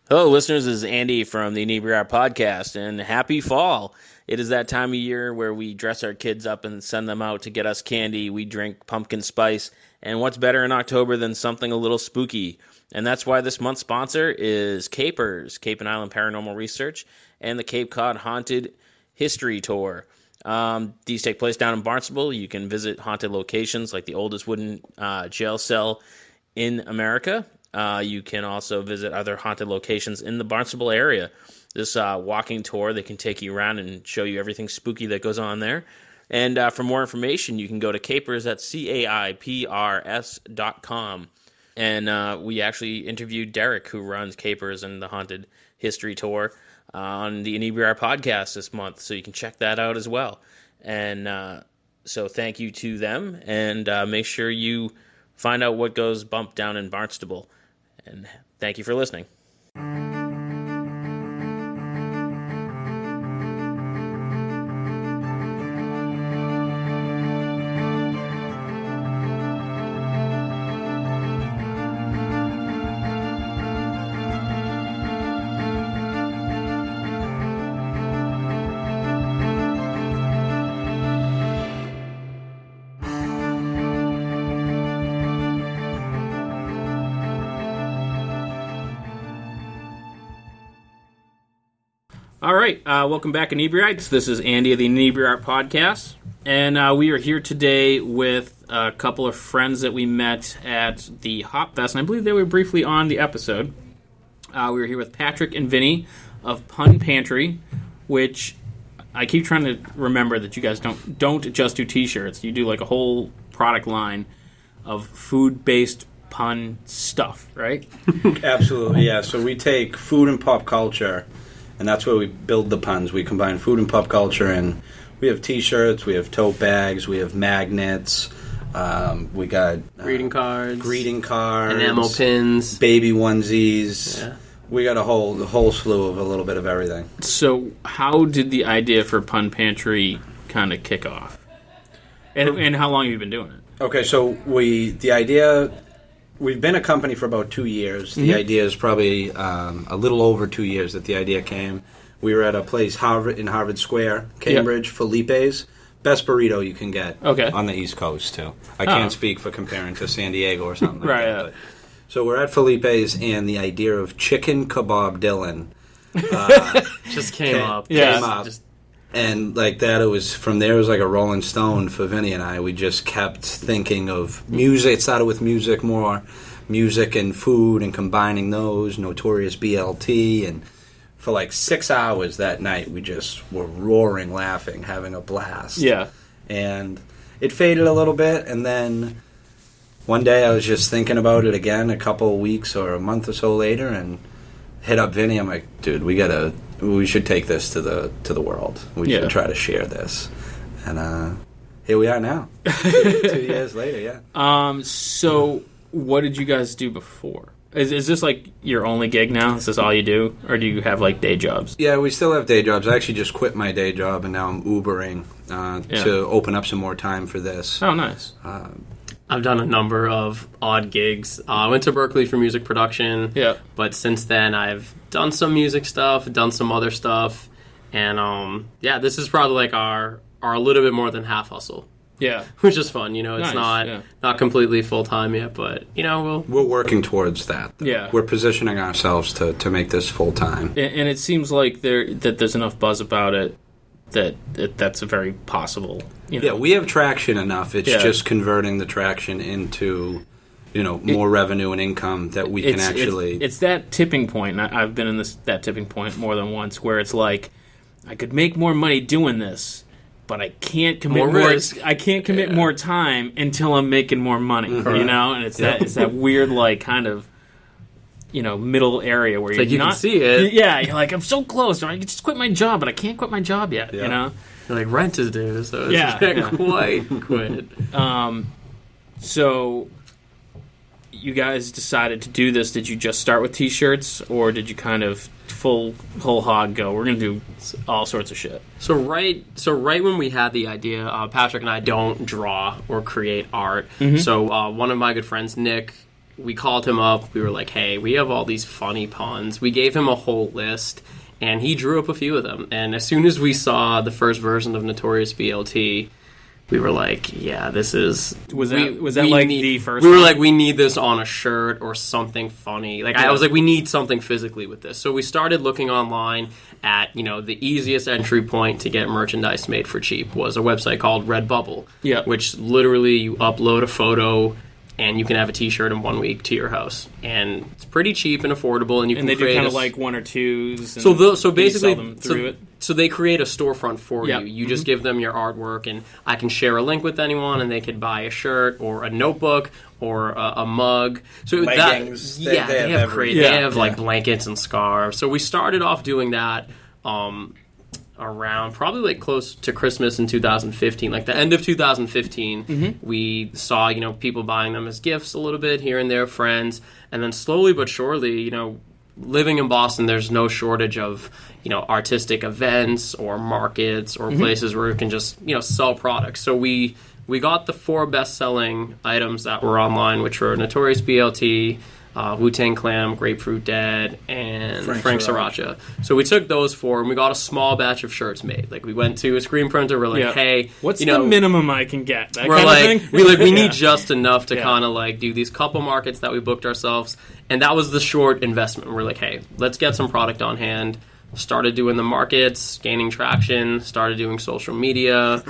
Hello, listeners. This is Andy from the Inebri-art podcast, and happy fall. It is that time of year where we dress our kids up and send them out to get us candy. We drink pumpkin spice, and what's better in October than something a little spooky? And that's why this month's sponsor is Capers, Cape and Island Paranormal Research, and the Cape Cod Haunted History Tour. These take place down in Barnstable. You can visit haunted locations like the oldest wooden jail cell in America. You can also visit other haunted locations in the Barnstable area. This walking tour, they can take you around and show you everything spooky that goes on there. And for more information, you can go to Capers at CAIPRS.com. And we actually interviewed Derek, who runs Capers and the Haunted History Tour, on the Inebri-art podcast this month. So you can check that out as well. And so thank you to them. And make sure you find out what goes bump down in Barnstable. And thank you for listening. All right, welcome back, Inebri-ites. This is Andy of the Inebri-art podcast, and we are here today with a couple of friends that we met at the Hop Fest, and I believe they were briefly on the episode. We were here with Patrick and Vinny of Pun Pantry, which I keep trying to remember that you guys don't just do T-shirts. You do like a whole product line of food-based pun stuff, right? Absolutely, yeah. So we take food and pop culture, and that's where we build the puns. We combine food and pop culture, and we have T-shirts, we have tote bags, we have magnets, we got greeting cards, enamel pins, baby onesies. Yeah. We got a whole slew of a little bit of everything. So how did the idea for Pun Pantry kind of kick off? And how long have you been doing it? Okay, so we've been a company for about 2 years. The idea is probably a little over 2 years that the idea came. We were at a place in Harvard Square, Cambridge, Felipe's. Best burrito you can get on the East Coast, too. I can't speak for comparing to San Diego or something like that. But, so we're at Felipe's, and the idea of chicken kebab Dylan just came up. And like that, it was like a Rolling Stone for Vinny and I. We just kept thinking of music. It started with music and food and combining those, Notorious BLT. And for like 6 hours that night, we just were roaring, laughing, having a blast. Yeah. And it faded a little bit. And then one day I was just thinking about it again a couple of weeks or a month or so later and hit up Vinny. I'm like, dude, we should take this to the world. We should try to share this. And here we are now. 2 years later, yeah. So what did you guys do before? Is this like your only gig now? Is this all you do? Or do you have like day jobs? Yeah, we still have day jobs. I actually just quit my day job and now I'm Ubering to open up some more time for this. Oh, nice. I've done a number of odd gigs. I went to Berkeley for music production. Yeah. But since then, I've done some music stuff, done some other stuff. And, this is probably like our little bit more than half hustle. Yeah. Which is fun. It's not completely full-time yet, but, We're working towards that. Though. Yeah. We're positioning ourselves to make this full-time. And it seems like there's enough buzz about it that's a very possible. Yeah, we have traction enough. It's just converting the traction into, more revenue and income that we can actually. It's that tipping point. And I've been in that tipping point more than once, where it's like, I could make more money doing this, but I can't commit more. I can't commit more time until I'm making more money. And it's that weird like kind of. Middle area where you can see it. Yeah, you're like, I'm so close. I can just quit my job, but I can't quit my job yet. You're like, rent is due, so you can't quite quit. So you guys decided to do this. Did you just start with T-shirts, or did you kind of whole hog go? We're gonna do all sorts of shit. So right when we had the idea, Patrick and I don't draw or create art. So one of my good friends, Nick, we called him up. We were like, hey, we have all these funny puns. We gave him a whole list, and he drew up a few of them. And as soon as we saw the first version of Notorious BLT, we were like, yeah, this is... Was that like the first We were one? like, we need this on a shirt or something funny. Like, I was like, we need something physically with this. So we started looking online at, the easiest entry point to get merchandise made for cheap was a website called Redbubble, which literally you upload a photo and you can have a T-shirt in 1 week to your house, and it's pretty cheap and affordable. And you can they create do kind of like one or twos. And so basically, you sell them through it. So they create a storefront for Yep. you. You just give them your artwork, and I can share a link with anyone, and they could buy a shirt or a notebook or a mug. So Leggings. They have everything. they have like blankets and scarves. So we started off doing that. Around probably like close to Christmas in 2015, like the end of 2015, we saw, people buying them as gifts a little bit here and there, friends, and then slowly but surely, living in Boston, there's no shortage of, artistic events or markets or places where you can just, sell products. So we got the 4 best-selling items that were online, which were Notorious BLT, Wu-Tang Clan, Grapefruit Dead, and Frank Sriracha. So we took those 4, and we got a small batch of shirts made. Like, we went to a screen printer, we're like, hey... What's the minimum I can get? That we're kind like, of thing? we need just enough to kind of, like, do these couple markets that we booked ourselves, and that was the short investment. We're like, hey, let's get some product on hand. Started doing the markets, gaining traction, started doing social media,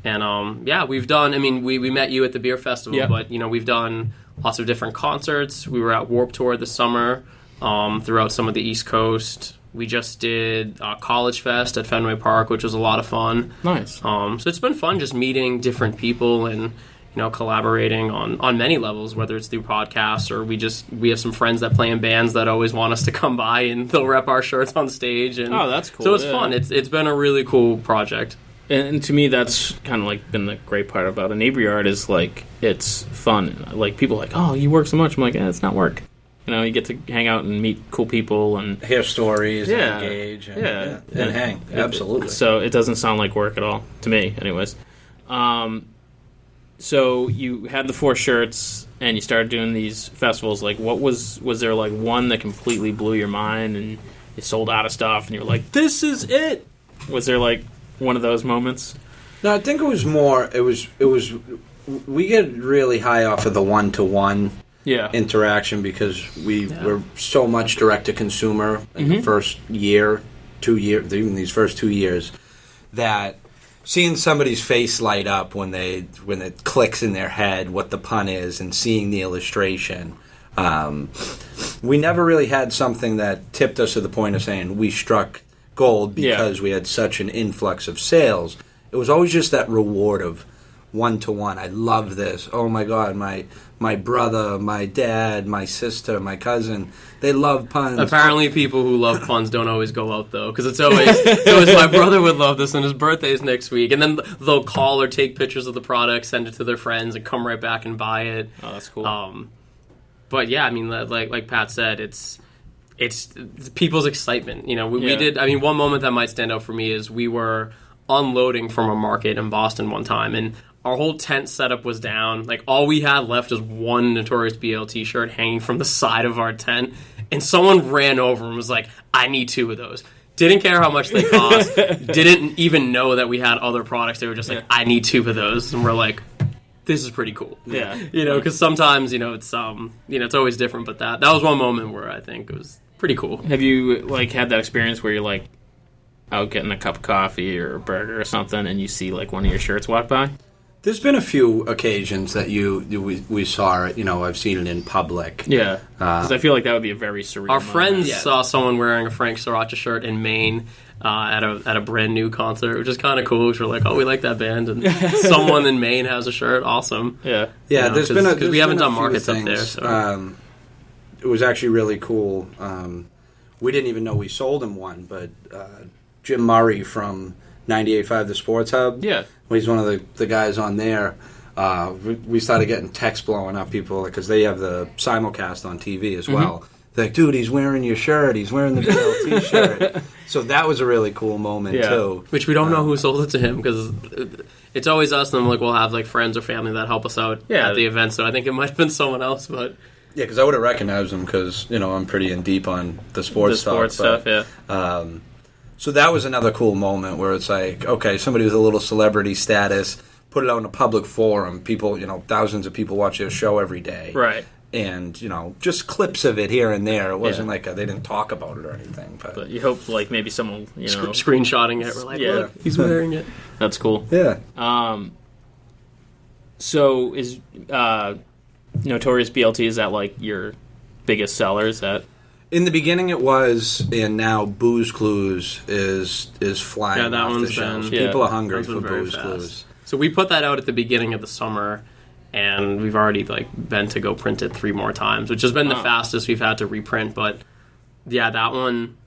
and, we've done... I mean, we met you at the beer festival, but, we've done... lots of different concerts. We were at Warped Tour this summer throughout some of the East Coast. We just did College Fest at Fenway Park, which was a lot of fun. Nice. So it's been fun just meeting different people and collaborating on many levels, whether it's through podcasts or we have some friends that play in bands that always want us to come by and they'll rep our shirts on stage. And oh, that's cool. So it's fun. It's been a really cool project. And to me, that's kind of like been the great part about Inebri-art is like it's fun. Like people are like, oh, you work so much. I'm like, it's not work. You get to hang out and meet cool people and hear stories, and engage, and hang. Absolutely. So it doesn't sound like work at all to me, anyways. So you had the 4 shirts and you started doing these festivals. Like, what was there like one that completely blew your mind and you sold out of stuff and you're like, this is it? Was there like one of those moments? No, I think it was more. It was. We get really high off of the one-to-one interaction because we were so much direct to consumer in the first year, 2 years, even these first 2 years, that seeing somebody's face light up when it clicks in their head what the pun is and seeing the illustration. We never really had something that tipped us to the point of saying we struck gold because we had such an influx of sales. It was always just that reward of one-to-one. I love this. Oh my God, my brother, my dad, my sister, my cousin, they love puns. Apparently people who love puns don't always go out though, because it's always my brother would love this and his birthday's next week, and then they'll call or take pictures of the product, send it to their friends, and come right back and buy it. Oh, that's cool. But yeah, I mean, like Pat said, it's people's excitement. We did. I mean, one moment that might stand out for me is we were unloading from a market in Boston one time, and our whole tent setup was down. Like, all we had left was one Notorious BLT shirt hanging from the side of our tent, and someone ran over and was like, I need 2 of those. Didn't care how much they cost. Didn't even know that we had other products. They were just like, I need 2 of those. And we're like, this is pretty cool. Yeah. Because sometimes, it's it's always different, but that was one moment where I think it was pretty cool. Have you, like, had that experience where you're, like, out getting a cup of coffee or a burger or something and you see, like, one of your shirts walk by? There's been a few occasions that we saw it. I've seen it in public. Yeah, because I feel like that would be a very surreal Our moment. friends saw someone wearing a Frank Sriracha shirt in Maine at a brand new concert, which is kind of cool. Which we're like, oh, we like that band, and someone in Maine has a shirt. Awesome. Yeah. There's been because we haven't done markets up there. So. It was actually really cool. We didn't even know we sold him one, but Jim Murray from 98.5 The Sports Hub. Yeah. He's one of the guys on there. We started getting texts blowing up, people, because they have the simulcast on TV as well. They're like, dude, he's wearing your shirt. He's wearing the BLT shirt. So that was a really cool moment, too. Which we don't know who sold it to him, because it's always us, and then we'll have like friends or family that help us out at the event. So I think it might have been someone else, but... Yeah, because I would have recognized them because, I'm pretty in deep on the sports stuff, yeah. So that was another cool moment where it's like, okay, somebody with a little celebrity status, put it out in a public forum. People, thousands of people watch their show every day. Right. And, just clips of it here and there. It wasn't like they didn't talk about it or anything. But you hope, like, maybe someone, screenshotting it. We're like, look, he's wearing it. That's cool. Yeah. So is Notorious BLT, is that, like, your biggest seller? Is that... In the beginning it was, and now Booze Clues is flying off the shelves. People are hungry for Booze Clues. So we put that out at the beginning of the summer, and we've already been to go print it 3 more times, which has been the fastest we've had to reprint. But yeah, that one,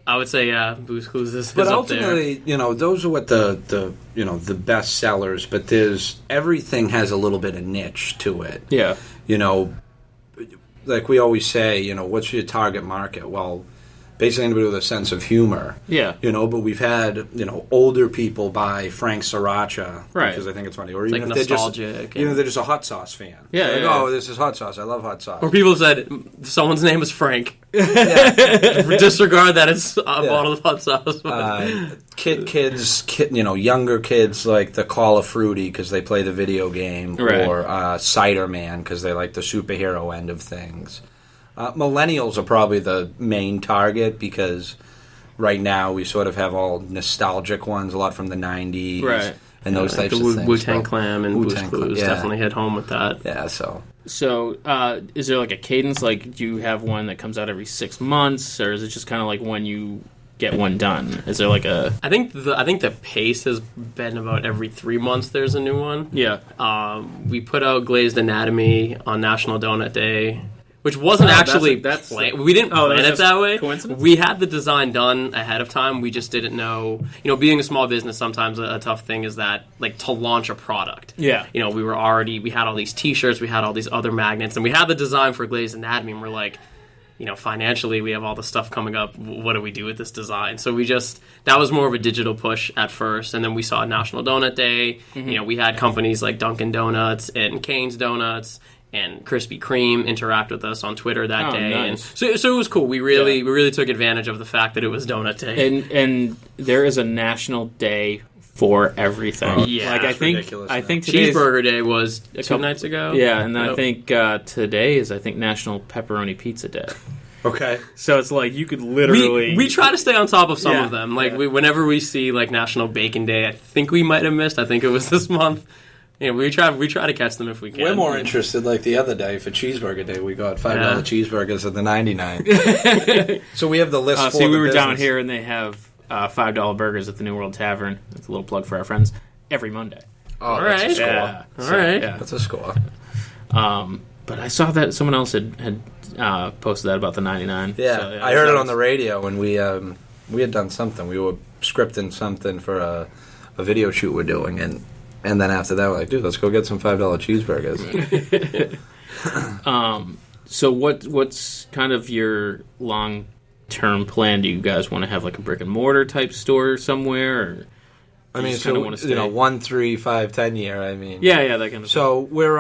I would say, Booze Clues is but up there. ultimately, those are what the best sellers. But everything has a little bit of niche to it. Yeah. Like we always say, what's your target market? Well, basically anybody with a sense of humor. Yeah. But we've had, older people buy Frank Sriracha. Right. Because I think it's funny. Or it's even like if nostalgic. even if they're just a hot sauce fan. Yeah, like, yeah. oh, this is hot sauce. I love hot sauce. Or people said, someone's name is Frank. Disregard that it's a bottle of hot sauce. Younger kids like the Call of Fruity because they play the video game. Right. Or Cider Man because they like the superhero end of things. Millennials are probably the main target because right now we sort of have all nostalgic ones, a lot from the 90s. Right. And those types of things. Wu-Tang Clan and Booze Clues definitely hit home with that. Yeah, so... So, is there like a cadence? Like, do you have one that comes out every 6 months, or is it just kind of like when you get one done? Is there like a... I think the pace has been about every 3 months there's a new one. Yeah. We put out Glazed Anatomy on National Donut Day, which wasn't actually planned. We didn't plan it that way. Coincidence? We had the design done ahead of time. We just didn't know. Being a small business, sometimes a tough thing is that, like, to launch a product. Yeah. We had all these T-shirts, we had all these other magnets, and we had the design for Glazed Anatomy, and we're like, financially, we have all this stuff coming up. What do we do with this design? So that was more of a digital push at first, and then we saw National Donut Day. Mm-hmm. We had companies like Dunkin' Donuts and Cane's Donuts and Krispy Kreme interact with us on Twitter that day. Nice. And so it was cool. We really took advantage of the fact that it was Donut Day. And there is a national day for everything. Yeah, like I think today's Cheeseburger Day was 2 nights ago. Yeah, and then I think today is National Pepperoni Pizza Day. Okay. So it's like you could literally... We try to stay on top of some of them. Like whenever we see like National Bacon Day, I think we might have missed. I think it was this month. We try to catch them if we can. We're more interested, like the other day for Cheeseburger Day, we got $5 cheeseburgers at the 99. So we have the list for we were down here and they have $5 burgers at the New World Tavern. That's a little plug for our friends. Every Monday. Oh, all that's right. a score. Yeah. All right. Yeah. That's a score. But I saw that someone else had posted that about the 99. Yeah, so, I heard it on the radio when we had done something. We were scripting something for a video shoot we're doing, and then after that we're like, dude, let's go get some $5 cheeseburgers. So what's kind of your long-term plan? Do you guys want to have like a brick and mortar type store somewhere? Or I mean, so 1, 3, 5, 10 year. I mean, yeah, that kind of. So we're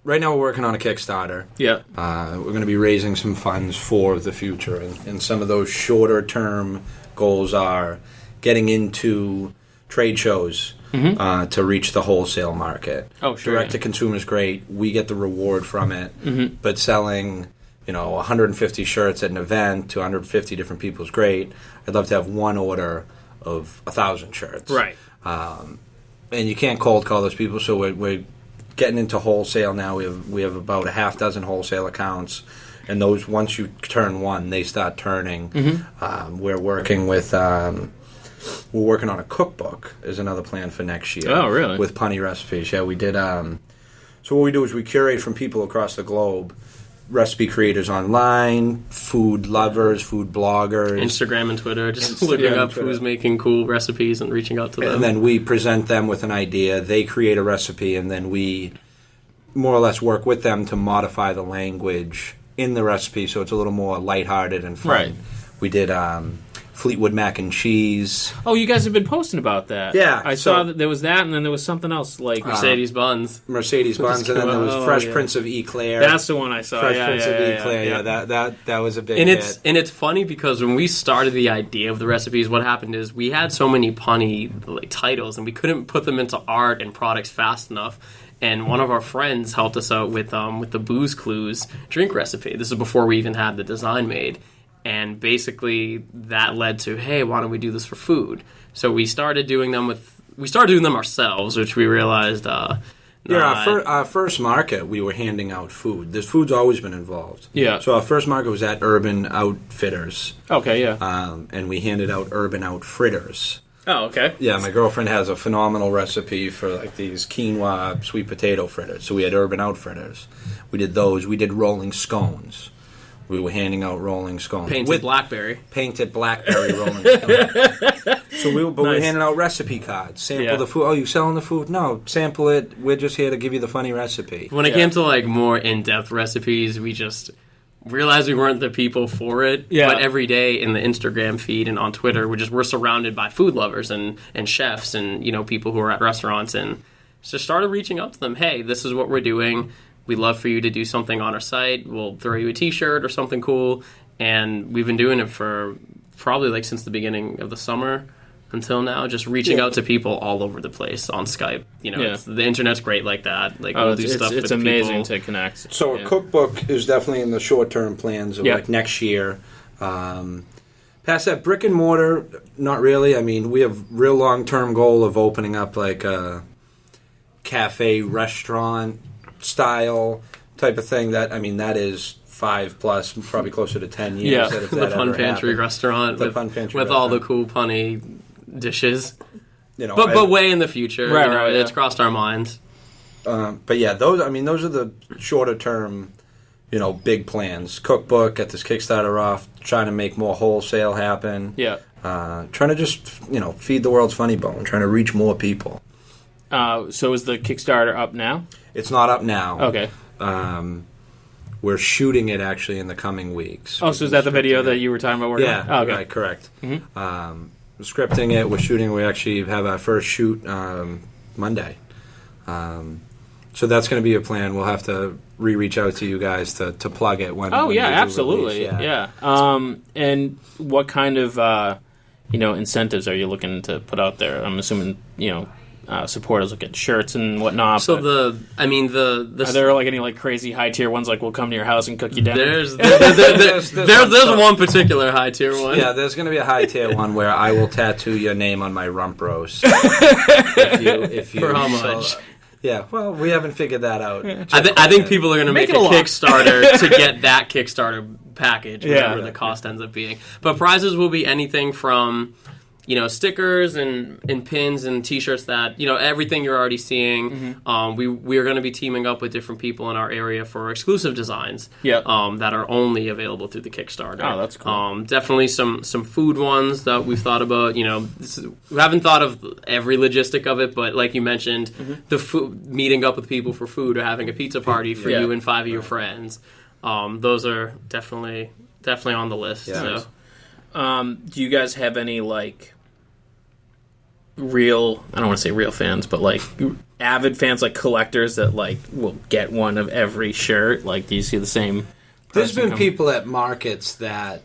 right now we're working on a Kickstarter. Yeah, we're going to be raising some funds for the future, and some of those shorter term goals are getting into trade shows. Mm-hmm. To reach the wholesale market. Oh, sure. Direct to consumer is great. We get the reward from it. Mm-hmm. But selling, 150 shirts at an event to 150 different people is great. I'd love to have one order of 1,000 shirts. Right. And you can't cold call those people, so we're getting into wholesale now. We have about a half dozen wholesale accounts, and those, once you turn one, they start turning. Mm-hmm. We're working with... we're working on a cookbook is another plan for next year. Oh, really? With punny recipes. Yeah, we did. So what we do is we curate from people across the globe, recipe creators online, food lovers, food bloggers. Instagram and Twitter, just looking up who's making cool recipes and reaching out to them. And then we present them with an idea. They create a recipe, and then we more or less work with them to modify the language in the recipe so it's a little more lighthearted and fun. Right. We did... Fleetwood mac and cheese. Oh, you guys have been posting about that. Yeah. I saw that there was that, and then there was something else like Mercedes buns. Mercedes buns, and then there was Fresh Prince of Eclair. That's the one I saw. Fresh Prince of Eclair. Yeah, that was a big hit. And it's funny because when we started the idea of the recipes, what happened is we had so many punny titles, and we couldn't put them into art and products fast enough. And one of our friends helped us out with the Booze Clues drink recipe. This is before we even had the design made. And basically that led to, hey, why don't we do this for food? So we started doing them ourselves, which we realized our first market, we were handing out food. This food's always been involved. Yeah. So our first market was at Urban Outfitters. Okay, yeah. And we handed out Urban Outfritters. Oh, okay. Yeah, my girlfriend has a phenomenal recipe for like these quinoa sweet potato fritters. So we had Urban Outfitters. We did those. We did rolling scones. We were handing out rolling scones. Painted blackberry rolling scones. So we were handing out recipe cards. Sample the food. Oh, you selling the food? No, sample it. We're just here to give you the funny recipe. When it came to like more in-depth recipes, we just realized we weren't the people for it. Yeah. But every day in the Instagram feed and on Twitter, we're surrounded by food lovers and chefs and people who are at restaurants, and just started reaching out to them. Hey, this is what we're doing. We'd love for you to do something on our site. We'll throw you a T-shirt or something cool. And we've been doing it for probably since the beginning of the summer until now, just reaching out to people all over the place on Skype. The internet's great like that. We'll do stuff with it's amazing people. to connect. So a cookbook is definitely in the short-term plans of next year. Past that, brick and mortar, not really. I mean, we have real long-term goal of opening up a cafe, restaurant style type of thing. That is 5+, probably closer to 10 years. Yeah, that if the that Pun ever Pantry happened. restaurant The Pun Pantry with restaurant. all the cool punny dishes. But way in the future. Right, It's crossed our minds. But yeah, those are the shorter term, big plans. Cookbook, get this Kickstarter off, trying to make more wholesale happen. Yeah. Trying to just, feed the world's funny bone, trying to reach more people. So is the Kickstarter up now? It's not up now. Okay. We're shooting it actually in the coming weeks. Oh, so is that the video that you were talking about working on? Yeah, okay. Right, correct. Mm-hmm. We're scripting it, we're shooting. We actually have our first shoot Monday. So that's going to be a plan. We'll have to reach out to you guys to plug it when. Oh, when yeah, we do absolutely. release. Yeah. And what kind of incentives are you looking to put out there? I'm assuming supporters look at shirts and whatnot. So are there any crazy high tier ones we'll come to your house and cook you dinner? There's one particular high tier one. Yeah, there's going to be a high tier one where I will tattoo your name on my rump roast. if you For how much? Yeah, well, we haven't figured that out. I think people are going to make a Kickstarter to get that Kickstarter package, whatever the cost ends up being. But prizes will be anything from stickers and pins and T-shirts that everything you're already seeing. Mm-hmm. We are going to be teaming up with different people in our area for exclusive designs. Yeah. That are only available through the Kickstarter. Oh, that's cool. Definitely some food ones that we've thought about. We haven't thought of every logistic of it, but like you mentioned, the food, meeting up with people for food or having a pizza party for you and 5 of your friends. Those are definitely on the list. Yeah. So. Do you guys have any real, I don't want to say real fans, but avid fans, collectors that will get one of every shirt? Do you see the same? There's been people at markets that,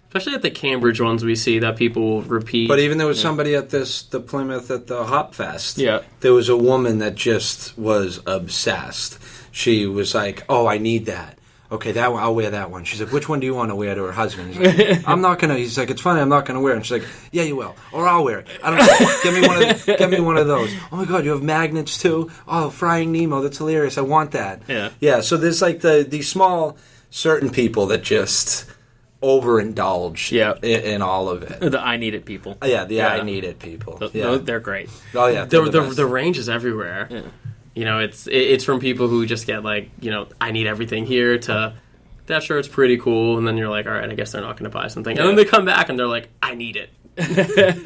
especially at the Cambridge ones, we see that people will repeat. But even there was somebody at the Plymouth at the Hop Fest. Yeah, there was a woman that just was obsessed. She was like, "Oh, I need that. Okay, that one, I'll wear that one." She's like, "Which one do you want to wear?" To her husband. He's like, "I'm not gonna." He's like, "It's funny, I'm not gonna wear it." And she's like, "Yeah, you will, or I'll wear it. I don't know. Get me one of those." "Oh my God, you have magnets too? Oh, Frying Nemo, that's hilarious. I want that." Yeah. So there's these small certain people that just overindulge in all of it. The I need it people. I need it people. They're great. Oh yeah, the range is everywhere. Yeah. It's from people who just get I need everything here to that shirt's pretty cool, and then you're like, all right, I guess they're not going to buy something, and then they come back and they're like, I need it.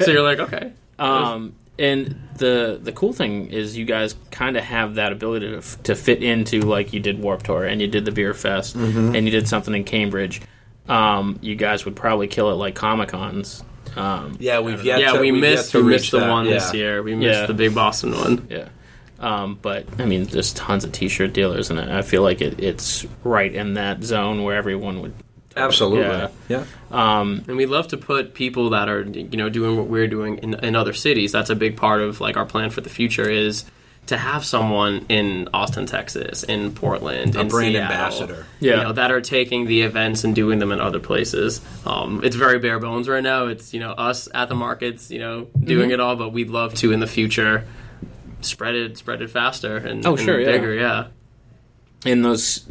So you're like, okay. And the cool thing is you guys kind of have that ability to fit into you did Warped Tour and you did the Beer Fest and you did something in Cambridge. You guys would probably kill it like Comic-Cons. We missed the one this year. We missed the big Boston one. Yeah. But I mean, there's tons of T-shirt dealers, and I feel like it's right in that zone where everyone would. Absolutely. Yeah. And we love to put people that are doing what we're doing in other cities. That's a big part of like our plan for the future is to have someone in Austin, Texas, in Portland, in brand Seattle, ambassador, that are taking the events and doing them in other places. It's very bare bones right now. It's us at the markets, doing it all, but we'd love to in the future spread it faster and bigger. Yeah. And those,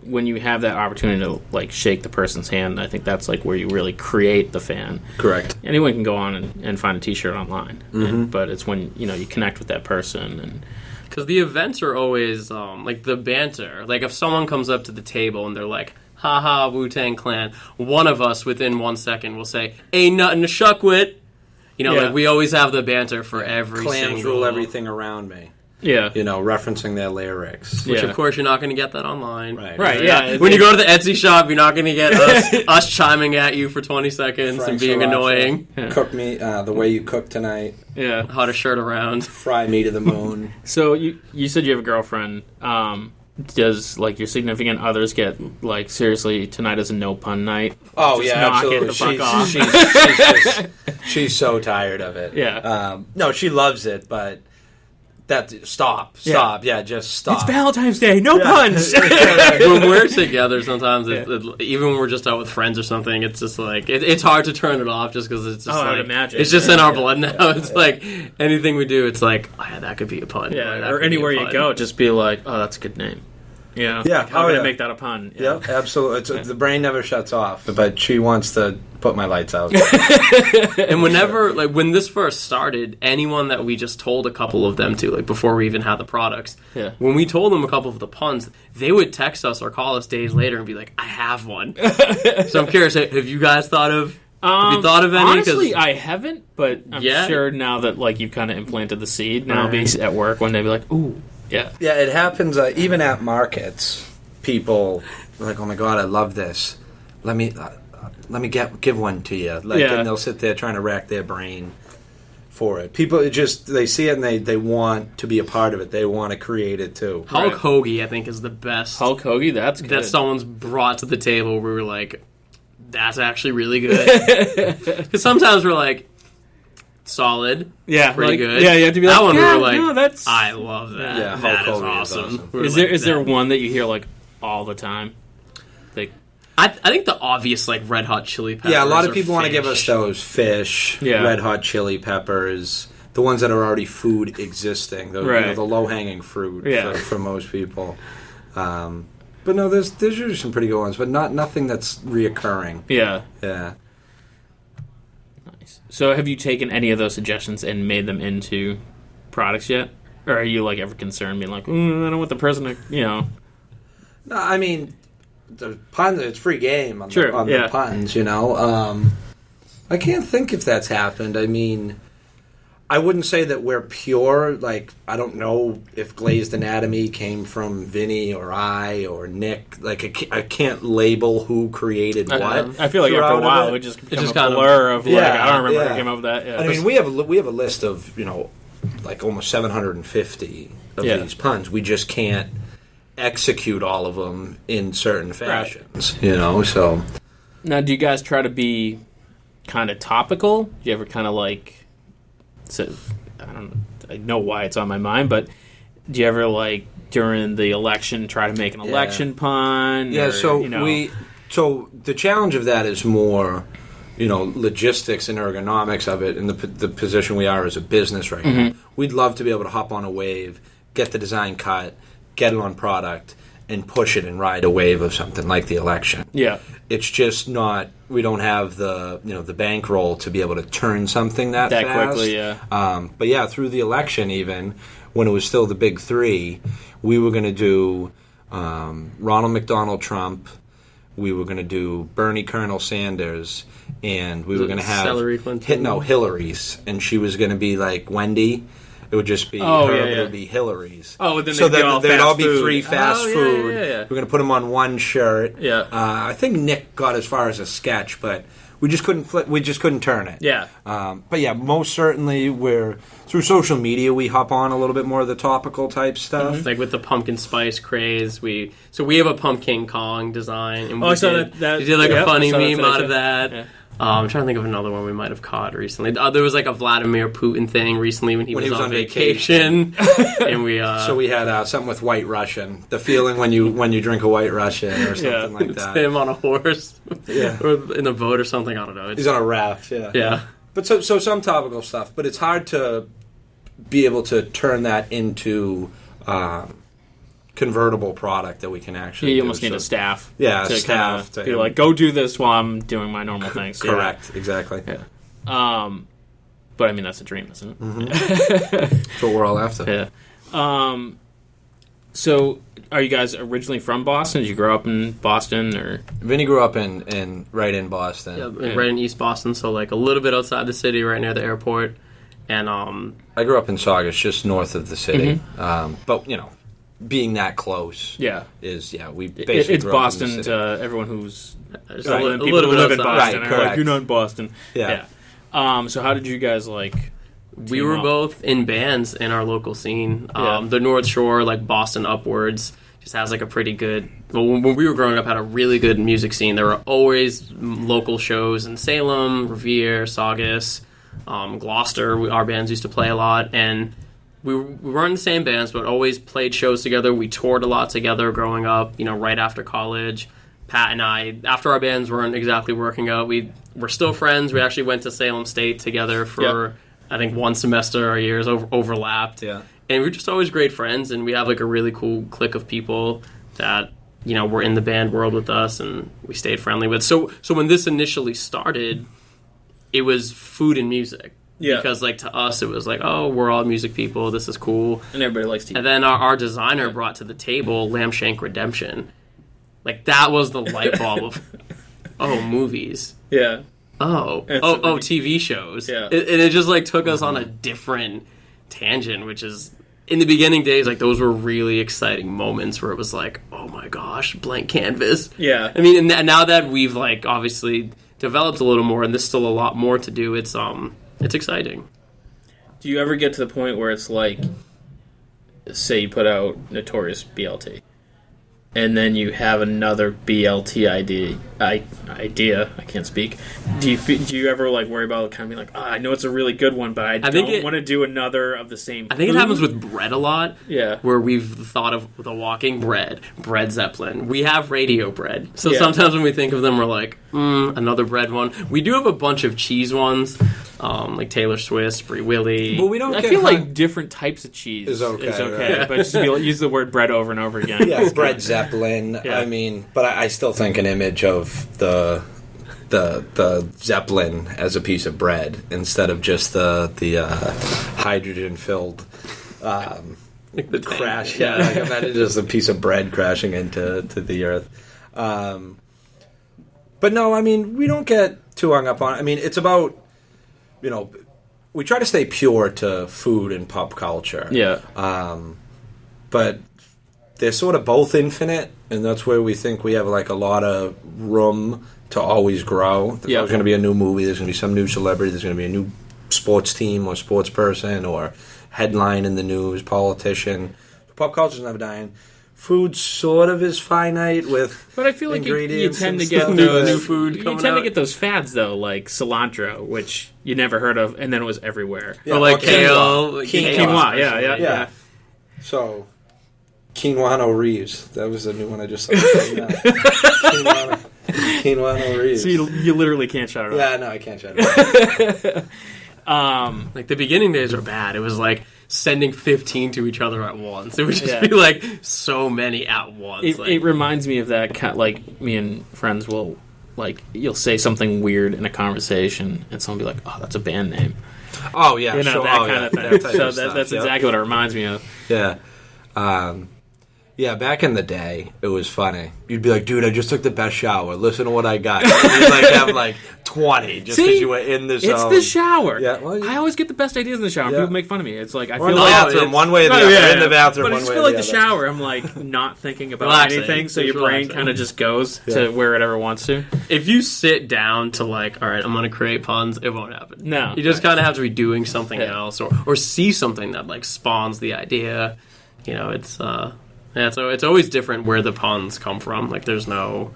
when you have that opportunity to like shake the person's hand, I think that's like where you really create the fan. Correct. Anyone can go on and find a T-shirt online, but it's when you connect with that person, and because the events are always like the banter. Like if someone comes up to the table and they're like, "Haha, Wu-Tang Clan," one of us within 1 second will say, "Ain't nothing to shuck with." Like we always have the banter for every Clams single... rule everything around me. Yeah. Referencing their lyrics. Which, of course, you're not going to get that online. Right. Yeah. When you go to the Etsy shop, you're not going to get us chiming at you for 20 seconds and being annoying. Yeah. Cook me the way you cook tonight. Yeah. How to shirt around. Fry me to the moon. So you said you have a girlfriend. Does like your significant others get like seriously tonight is a no pun night? Oh just yeah, absolutely. It the fuck off. She's so tired of it. Yeah. No, she loves it, but stop. Yeah, just stop. It's Valentine's Day. No puns. When we're together, sometimes even when we're just out with friends or something, it's just like it's hard to turn it off just because it's just I would imagine. It's just in our blood now. It's like anything we do, it's like that could be a pun. Yeah, or anywhere you go, just be like, oh, that's a good name. Yeah. Yeah. How would I make that a pun? Yeah, absolutely. The brain never shuts off, but she wants to put my lights out. And when this first started, anyone that we just told a couple of them to, like before we even had the products, when we told them a couple of the puns, they would text us or call us days later and be like, I have one. So I'm curious, have you guys thought of... have you thought of any? Honestly, I haven't, but I'm sure now that like you've kind of implanted the seed, now I'll be at work one day be like, ooh, yeah. Yeah, it happens even at markets. People are like, oh my God, I love this. Let me give one to you. And they'll sit there trying to rack their brain for it. People they see it and they want to be a part of it. They want to create it too. Hulk Hoagie, I think, is the best. Hulk Hoagie, that's good. That someone's brought to the table where we're like, that's actually really good. Because sometimes we're like, solid, pretty good. Yeah, you have to be like, that one. Yeah, we were like, no, that's... I love that. Yeah, that Hulk is Hogan awesome. Is there one that you hear like all the time? Like, I think the obvious like Red Hot Chili Peppers. Yeah, a lot of people want to give us those fish, Red Hot Chili Peppers, the ones that are already food existing, the low hanging fruit for most people. But no, there's usually some pretty good ones, but nothing that's reoccurring. Yeah. So have you taken any of those suggestions and made them into products yet? Or are you like ever concerned being like, I don't want the person to, No, I mean, the puns, it's free game on the puns, I can't think if that's happened. I mean, I wouldn't say that we're pure. Like, I don't know if Glazed Anatomy came from Vinny or I or Nick. Like, I can't label who created what. I feel like after a while it just becomes a blur of like, I don't remember who came up with that. Yeah. I mean, we have a list of, like almost 750 of these puns. We just can't execute all of them in certain fashions, so. Now, do you guys try to be kind of topical? Do you ever kind of like... So, I know why it's on my mind, but do you ever, like, during the election, try to make an election pun? Yeah, or, so the challenge of that is more, logistics and ergonomics of it, and the position we are as a business right now. We'd love to be able to hop on a wave, get the design cut, get it on product, and push it and ride a wave of something like the election. Yeah. It's just not, we don't have the bankroll to be able to turn something that fast. Quickly, yeah. But yeah, through the election even, when it was still the big three, we were going to do Ronald McDonald Trump, we were going to do Bernie Colonel Sanders, and we were going to have Hillary Clinton. Hillary's, and she was going to be like Wendy. It It would just be it would be Hillary's. Oh, then so they'd all be food. free fast food. Yeah. We're going to put them on one shirt. Yeah. I think Nick got as far as a sketch, but we just couldn't turn it. Yeah. But yeah, most certainly we're through social media. We hop on a little bit more of the topical type stuff, like with the pumpkin spice craze. We have a pumpkin Kong design. And I saw that. We did like a funny meme out of that. Yeah. I'm trying to think of another one we might have caught recently. There was like a Vladimir Putin thing recently when he was on vacation. And we so we had something with White Russian. The feeling when you drink a White Russian or something like that. Him on a horse, yeah, or in a boat or something. I don't know. He's on a raft. Yeah. But so some topical stuff. But it's hard to be able to turn that into convertible product that we can actually you almost need a staff. Yeah, to staff. To be like, go do this while I'm doing my normal things. Correct, exactly. Yeah. But I mean, that's a dream, isn't it? Mm-hmm. That's what we're all after. Yeah. So, are you guys originally from Boston? Did you grow up in Boston, or? Vinny grew up right in Boston. Yeah, right in East Boston, so like a little bit outside the city, right near the airport. And I grew up in Saugus, just north of the city. Mm-hmm. But being that close, we basically it's grew Boston up in the city. to everyone who's a people little who bit live in outside. Boston. Right, Are like, correct. you're not in Boston. Yeah. So how did you guys We were both in bands in our local scene. The North Shore, like Boston upwards, just has like a pretty good. Well, when we were growing up, had a really good music scene. There were always local shows in Salem, Revere, Saugus, Gloucester. Our bands used to play a lot, and we weren't in the same bands, but always played shows together. We toured a lot together growing up. Right after college, Pat and I, after our bands weren't exactly working out, we were still friends. We actually went to Salem State together for I think one semester. Our years overlapped. Yeah. And we're just always great friends, and we have like a really cool clique of people that were in the band world with us, and we stayed friendly with. So when this initially started, it was food and music. Yeah. Because like to us, it was like, oh, we're all music people. This is cool, and everybody likes to. And then our designer brought to the table Lamb Shank Redemption. Like that was the light bulb of movies. Yeah. TV shows. Yeah. And it just like took us on a different tangent, which is in the beginning days, like those were really exciting moments where it was like, oh my gosh, blank canvas. Yeah. I mean, and now that we've like obviously developed a little more, and there's still a lot more to do, it's exciting. Do you ever get to the point where it's like, say you put out Notorious BLT, and then you have another BLT idea? I can't speak. Do you ever like worry about kind of being like, I know it's a really good one, but I don't want to do another of the same. I think it happens with bread a lot. Yeah, where we've thought of the walking bread Zeppelin. We have radio bread, so sometimes when we think of them, we're like, another bread one. We do have a bunch of cheese ones, like Taylor Swiss, Brie Willie. But we don't. I feel like different types of cheese is okay, right. but just use the word bread over and over again. Yeah, bread Zeppelin. Yeah. I mean, but I still think an image of the Zeppelin as a piece of bread instead of just the hydrogen filled like the crash. Yeah, like imagine just a piece of bread crashing into the earth. But no, I mean, we don't get too hung up on it. I mean, it's about, we try to stay pure to food and pop culture. Yeah. But they're sort of both infinite, and that's where we think we have like a lot of room to always grow. There's always going to be a new movie. There's going to be some new celebrity. There's going to be a new sports team or sports person or headline in the news, politician. Pop culture's never dying. Food sort of is finite with but I feel like you tend to get new food. You tend to get those fads though, like cilantro, which you never heard of, and then it was everywhere. Yeah, or like kale, quinoa. Yeah. So, Quinoa Reeves. That was a new one I just saw. Quinoa Reeves. So you literally can't shout it out. Yeah, no, I can't shout it out. Like the beginning days were bad. It was like sending 15 to each other at once. It would just be like so many at once. It reminds me of that kind. Like me and friends will you'll say something weird in a conversation, and someone will be like, "Oh, that's a band name." Oh yeah, that kind of thing. So that's exactly what it reminds me of. Yeah. Yeah, back in the day, it was funny. You'd be like, dude, I just took the best shower. Listen to what I got. And you'd like have like 20 just because you were in the zone. It's the shower. Yeah, well, I always get the best ideas in the shower. Yeah. People make fun of me. It's like I feel in the like bathroom, one way or the other. In the bathroom, but one I just way feel or like the the other. shower. I'm like not thinking about anything, so your brain kind of just goes to where it ever wants to. If you sit down to like, all right, I'm going to create puns, it won't happen. No, you just kind of have to be doing something else, or see something that like spawns the idea. You know, it's so it's always different where the puns come from. Like, there's no,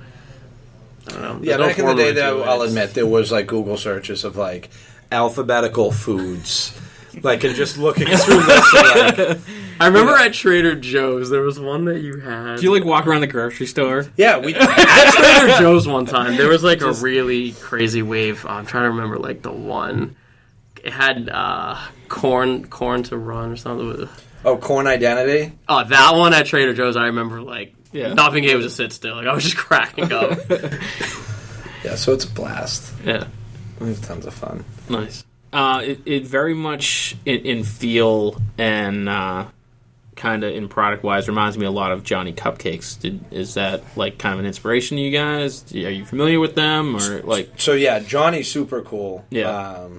I don't know. Yeah, back in the day, though, I'll admit, there was like Google searches of like alphabetical foods. Like, and just looking through this. Like, I remember at Trader Joe's, there was one that you had. Do you like walk around the grocery store? Yeah, we at Trader Joe's one time. There was like a really crazy wave. I'm trying to remember like the one. It had corn to run or something. Oh, corn identity? Oh, that one at Trader Joe's, I remember, like, not being able to sit still. Like, I was just cracking up. Yeah, so it's a blast. Yeah. We have tons of fun. Nice. It very much, in feel and kind of in product-wise, reminds me a lot of Johnny Cupcakes. Is that, like, kind of an inspiration to you guys? Are you familiar with them? Or like? So, yeah, Johnny's super cool. Yeah.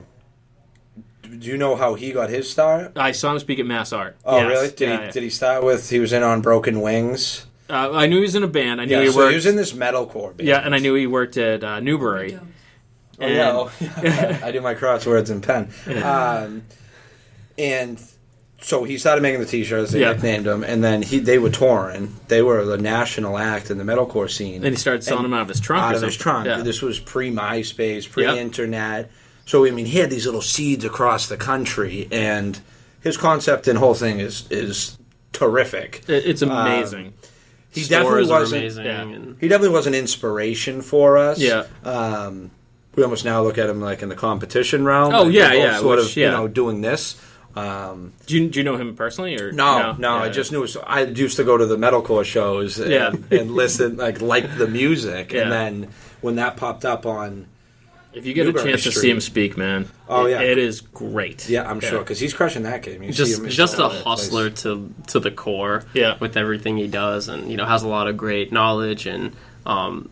Do you know how he got his start? I saw him speak at Mass Art. Oh, yes. Really? Did he start with, he was in on Broken Wings? I knew he was in a band. I knew he worked. He was in this metalcore band. Yeah, and I knew he worked at Newbury. I do my crosswords in pen. And so he started making the T-shirts. They nicknamed them, and then they were touring. They were the national act in the metalcore scene. And he started selling them out of his trunk. Out of his trunk. Yeah. This was pre-MySpace, pre-internet. So I mean, he had these little seeds across the country, and his concept and whole thing is terrific. It's amazing. He definitely wasn't. He definitely was an inspiration for us. Yeah. We almost now look at him like in the competition realm. Oh, yeah. Sort of, doing this. Do you know him personally? Or No. I just knew. I used to go to the metalcore shows and listen, like the music. And then when that popped up on, if you get a chance to see him speak, man, it is great. Yeah, I'm sure, because he's crushing that game. Just a hustler to the core. Yeah. With everything he does, and has a lot of great knowledge. And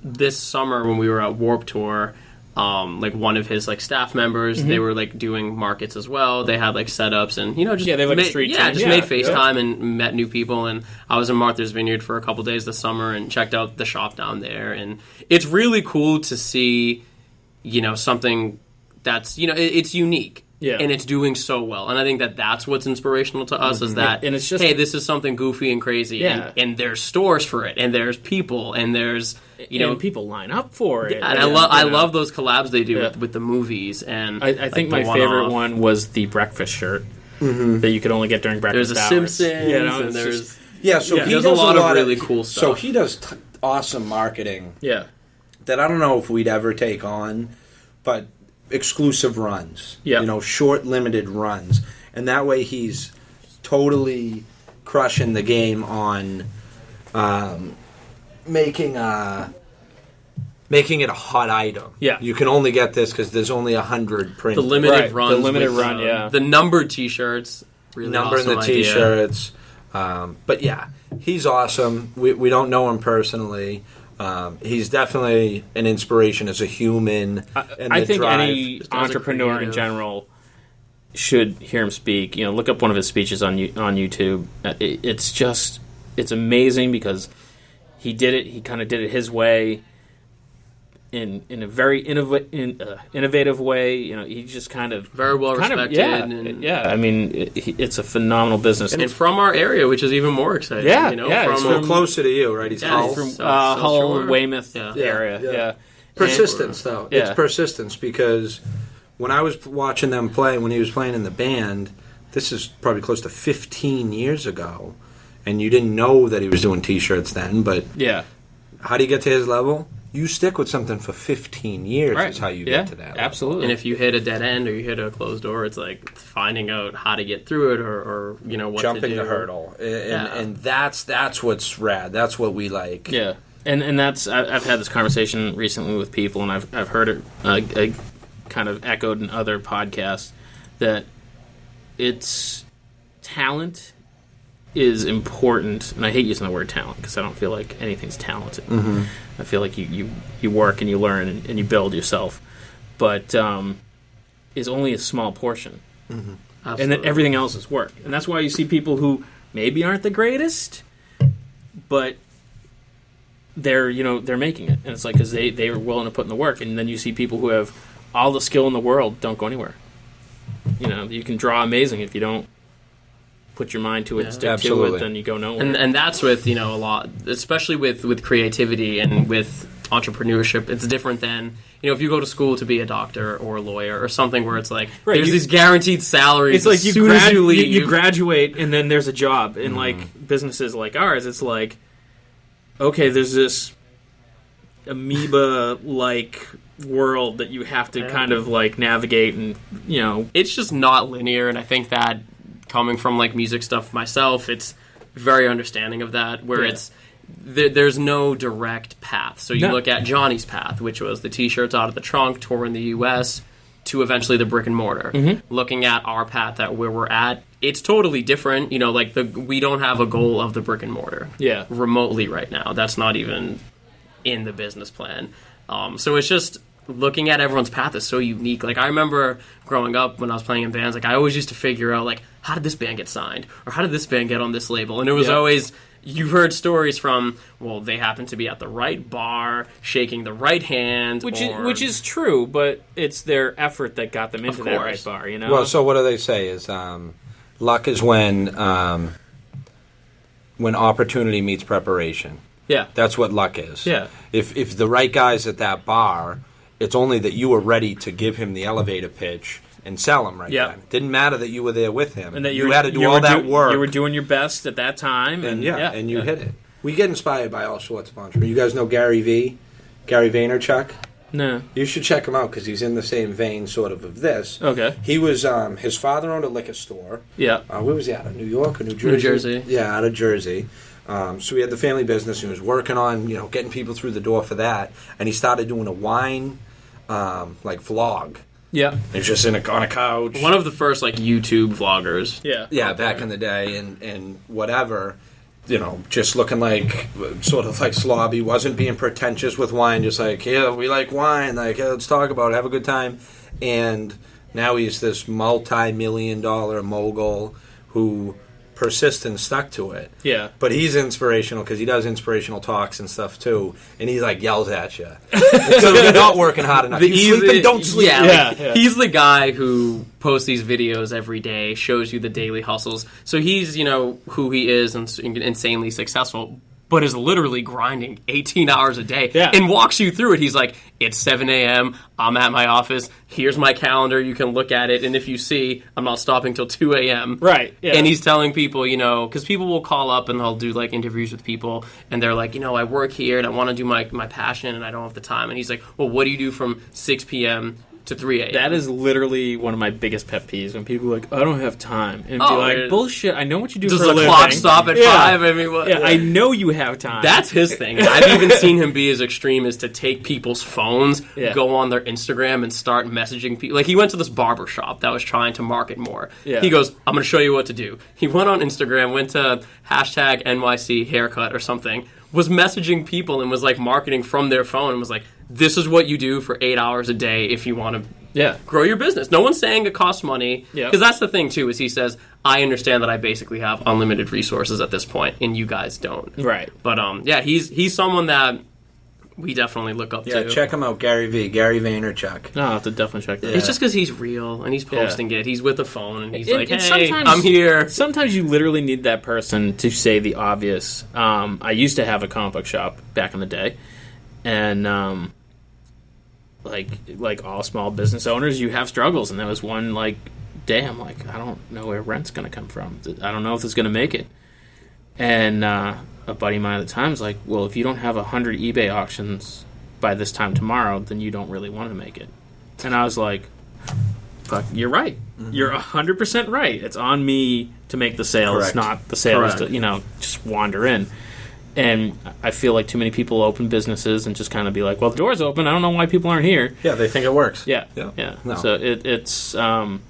this summer when we were at Warped Tour. Like one of his like staff members, they were like doing markets as well. They had like setups and they like street made FaceTime and met new people. And I was in Martha's Vineyard for a couple days this summer and checked out the shop down there. And it's really cool to see, something that's it's unique. Yeah. And it's doing so well. And I think that that's what's inspirational to us is that, and it's just, hey, this is something goofy and crazy. Yeah. And there's stores for it. And there's people. And there's, and people line up for it. And I love those collabs they do with the movies. And I think my favorite one was the breakfast shirt that you could only get during breakfast hours. There's a Simpsons. And there's... So he does a lot of really cool stuff. So he does awesome marketing. Yeah. That I don't know if we'd ever take on, but... exclusive runs, short limited runs, and that way he's totally crushing the game on making it a hot item. Yeah, you can only get this because there's only 100 printed. The limited runs, the limited run, the numbered T-shirts, really awesome in the T-shirts. But yeah, he's awesome. We don't know him personally. He's definitely an inspiration as a human. I think any entrepreneur in general should hear him speak. Look up one of his speeches on YouTube. It's amazing because he did it. He kind of did it his way, in a very innovative way. He just kind of very well respected. I mean, it's a phenomenal business, and from our area, which is even more exciting. From closer to you, right? He's Hull, Hull, Weymouth area. Yeah. Persistence, though. It's persistence because when I was watching them play, when he was playing in the band, this is probably close to 15 years ago, and you didn't know that he was doing T-shirts then. But how do you get to his level? You stick with something for 15 years is how you get to that level. Absolutely. And if you hit a dead end or you hit a closed door, it's like finding out how to get through it or what jumping to do. the hurdle. And that's what's rad. That's what we like. Yeah. And that's I've had this conversation recently with people, and I've heard it kind of echoed in other podcasts that it's talent is important, and I hate using the word talent because I don't feel like anything's talented. Mm-hmm. I feel like you work and you learn and you build yourself, but is only a small portion. Mm-hmm. And then everything else is work. And that's why you see people who maybe aren't the greatest, but they're making it. And it's like because they are willing to put in the work. And then you see people who have all the skill in the world don't go anywhere. You can draw amazing if you don't put your mind to it and stick to it, then you go nowhere. And that's with, a lot, especially with creativity and with entrepreneurship. It's different than, if you go to school to be a doctor or a lawyer or something where it's like, there's these guguaranteed salaries. It's like you graduate and then there's a job. And like businesses like ours, it's like, okay, there's this amoeba-like world that you have to kind of like navigate, and it's just not linear. And I think that coming from like music stuff myself, it's very understanding of that, where it's there's no direct path. So you look at Johnny's path, which was the t-shirts out of the trunk, tour in the US, to eventually the brick and mortar. Mm-hmm. Looking at our path, at where we're at, it's totally different. We don't have a goal of the brick and mortar remotely right now. That's not even in the business plan. So it's just looking at everyone's path is so unique. Like, I remember growing up when I was playing in bands, like, I always used to figure out, like, how did this band get signed? Or how did this band get on this label? And it was always, you heard stories from, well, they happened to be at the right bar, shaking the right hand. Which is true, but it's their effort that got them into that right bar, Well, so what do they say is luck is when opportunity meets preparation. Yeah. That's what luck is. Yeah. If the right guy's at that bar, it's only that you were ready to give him the elevator pitch and sell him then. It didn't matter that you were there with him. And that you had to do all that work. You were doing your best at that time. And you hit it. We get inspired by all sorts of entrepreneurs. You guys know Gary Vaynerchuk? No. You should check him out because he's in the same vein sort of this. Okay. He was, his father owned a liquor store. Yeah. Where was he out of? New York or New Jersey? New Jersey. Yeah, out of Jersey. So he had the family business. He was working on, getting people through the door for that. And he started doing a wine, vlog. Yeah. He was just on a couch. One of the first, YouTube vloggers. Yeah. Yeah, back in the day and whatever. Just looking like, sort of like slobby, wasn't being pretentious with wine, just like, yeah, we like wine, like, let's talk about it, have a good time. And now he's this multi-million-dollar mogul who persisted and stuck to it. Yeah. But he's inspirational because he does inspirational talks and stuff too, and he yells at you. So you're not working hard enough. You sleep and don't sleep. Yeah, he's the guy who posts these videos every day, shows you the daily hustles. So he's, who he is and insanely successful, but is literally grinding 18 hours a day and walks you through it. He's like, it's 7 a.m., I'm at my office, here's my calendar, you can look at it, and if you see, I'm not stopping till 2 a.m. Right, yeah. And he's telling people, because people will call up and they'll do, interviews with people, and they're like, I work here, and I want to do my passion, and I don't have the time. And he's like, well, what do you do from 6 p.m. to 3 a.m.? That is literally one of my biggest pet peeves, when people are like, I don't have time. And be like, bullshit, I know what you do does for a living. Does the clock stop at 5? I mean, what? Yeah, I know you have time. That's his thing. I've even seen him be as extreme as to take people's phones, go on their Instagram, and start messaging people. Like, he went to this barber shop that was trying to market more. Yeah. He goes, I'm going to show you what to do. He went on Instagram, went to hashtag NYC haircut or something, was messaging people and was, marketing from their phone and was like, this is what you do for 8 hours a day if you want to grow your business. No one's saying it costs money. Because that's the thing, too, is he says, I understand that I basically have unlimited resources at this point, and you guys don't. Right. But, he's someone that we definitely look up to. Yeah, check him out, Gary Vaynerchuk. No, I'll have to definitely check that out. It's just because he's real, and he's posting it. He's with a phone, and he's like, hey, I'm here. Sometimes you literally need that person to say the obvious. I used to have a comic book shop back in the day, and like all small business owners, you have struggles, and there was one day I'm like, I don't know where rent's going to come from. I don't know if it's going to make it. And a buddy of mine at the time was like, well, if you don't have 100 eBay auctions by this time tomorrow, then you don't really want to make it. And I was like, fuck, you're right. Mm-hmm. You're 100% right. It's on me to make the sales, Correct. not the sales Correct. to, just wander in. And I feel like too many people open businesses and just kind of be like, well, the door's open. I don't know why people aren't here. Yeah, they think it works. Yeah. No. So it's and